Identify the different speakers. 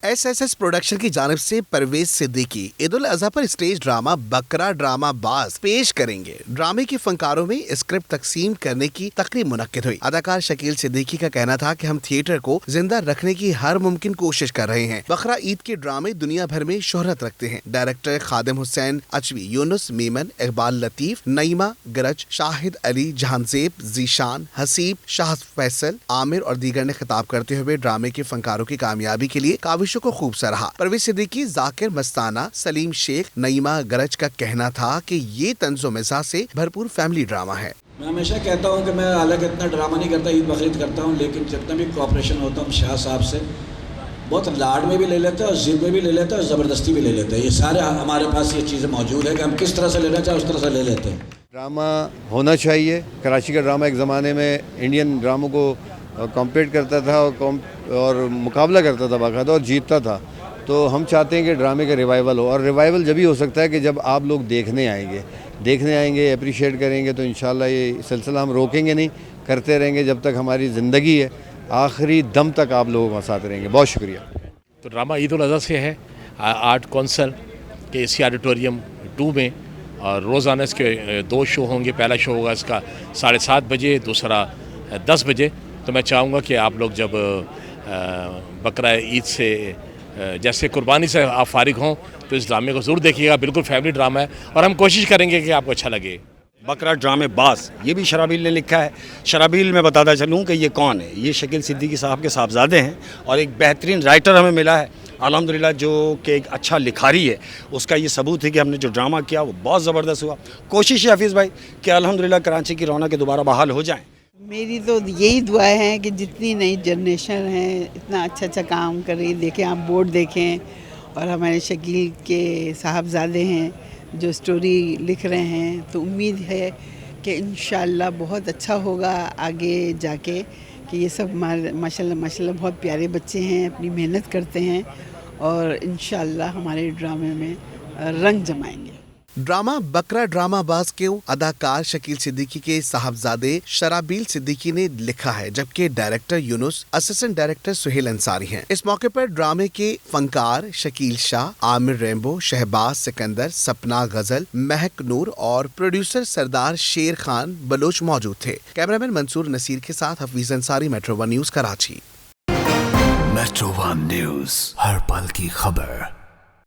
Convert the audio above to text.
Speaker 1: SSS production की जानिब से परवेज सिद्दीकी ईद उल अजहा पर स्टेज ड्रामा बकरा ड्रामा बाज पेश करेंगे। ड्रामे के फनकारों में स्क्रिप्ट तकसीम करने की तकरीब मुनक्किद हुई। अदाकार शकील सिद्दीकी का कहना था कि हम थिएटर को जिंदा रखने की हर मुमकिन कोशिश कर रहे हैं। बकरा ईद के ड्रामे दुनिया भर में शोहरत रखते हैं। डायरेक्टर खादिम हुसैन अचवी, यूनुस मीमन, इकबाल लतीफ, नईमा गरज, शाहिद अली, जहानजेब, जीशान, हसीब, शाह फैसल, आमिर और दीगर ने खिताब करते हुए ड्रामे के फनकारों की कामयाबी के लिए काविशों को खूब सराहा। परवेज सिद्दीकी, जाकिर मस्ताना, सलीम शेख, नईमा गरज का कहना था कि ये तंज़ो मिज़ाज से भरपूर फैमिली ड्रामा है।
Speaker 2: मैं हमेशा कहता हूँ कि मैं हालांकि इतना ड्रामा नहीं करता, ईद बकरीद करता हूँ, लेकिन जितना भी कोऑपरेशन होता हूँ शाह साहब से बहुत लाड में भी ले लेते हैं और ज़िद में भी ले लेते हैं और ज़बरदस्ती भी ले लेते हैं। ये सारे हमारे पास ये चीज़ें मौजूद है कि हम किस तरह से लेना चाहें उस तरह से ले लेते हैं।
Speaker 3: ड्रामा होना चाहिए। कराची का ड्रामा एक ज़माने में इंडियन ड्रामों को कॉम्पीट करता था और मुकाबला करता था बाकायदा और जीतता था। तो हम चाहते हैं कि ड्रामे का रिवाइवल हो, और रिवाइवल जब ही हो सकता है कि जब आप लोग देखने आएंगे, अप्रिशिएट करेंगे। तो इंशाल्लाह ये सिलसिला हम रोकेंगे नहीं, करते रहेंगे जब तक हमारी ज़िंदगी है, आखिरी दम तक आप लोगों के साथ रहेंगे। बहुत शुक्रिया।
Speaker 4: तो ड्रामा ईद उल अज़हा से है आर्ट कौंसल के इसी ऑडिटोरियम 2 में, और रोज़ाना इसके 2 शो होंगे। पहला शो होगा इसका 7:30 बजे, दूसरा 10 बजे। तो मैं चाहूँगा कि आप लोग जब बकरा ईद से जैसे कुर्बानी से आप फारिग हों तो इस ड्रामे को ज़रूर देखिएगा। बिल्कुल फैमिली ड्रामा है और हम कोशिश करेंगे कि आपको अच्छा लगे।
Speaker 2: बकरा ड्रामे बाज ये भी शराबील ने लिखा है। शराबील मैं बताता चलूँ कि ये कौन है। ये शकील सिद्दीकी साहब के साहबजादे हैं और एक बेहतरीन राइटर हमें मिला है अल्हम्दुलिल्लाह, जो कि एक अच्छा लिखारी है। उसका ये सबूत है कि हमने जो ड्रामा किया वो बहुत ज़बरदस्त हुआ। कोशिश है हाफिज़ भाई कि अल्हम्दुलिल्लाह कराची की रौनक दोबारा बहाल हो जाएँ।
Speaker 5: मेरी तो यही दुआ है कि जितनी नई जनरेशन है इतना अच्छा काम कर रही है। देखें, आप बोर्ड देखें और हमारे शकील के साहबजादे हैं जो स्टोरी लिख रहे हैं, तो उम्मीद है कि इंशाअल्लाह बहुत अच्छा होगा आगे जाके। कि ये सब माशाल्लाह बहुत प्यारे बच्चे हैं, अपनी मेहनत करते हैं और इंशाअल्लाह हमारे ड्रामे में रंग जमाएंगे।
Speaker 1: ड्रामा बकरा ड्रामा बाज के अदाकार शकील सिद्दीकी के साहबजादे शराबील सिद्दीकी ने लिखा है, जबकि director Younus, assistant director Suhail Ansari हैं। इस मौके पर ड्रामे के फनकार शकील शाह, आमिर रेम्बो, शहबाज सिकंदर, सपना गजल, महक नूर और प्रोड्यूसर सरदार शेर खान बलोच मौजूद थे। कैमरामैन मंसूर नसीर के साथ Hafeez Ansari, Metro One news, Karachi.
Speaker 6: Metro One news, हर पल की खबर।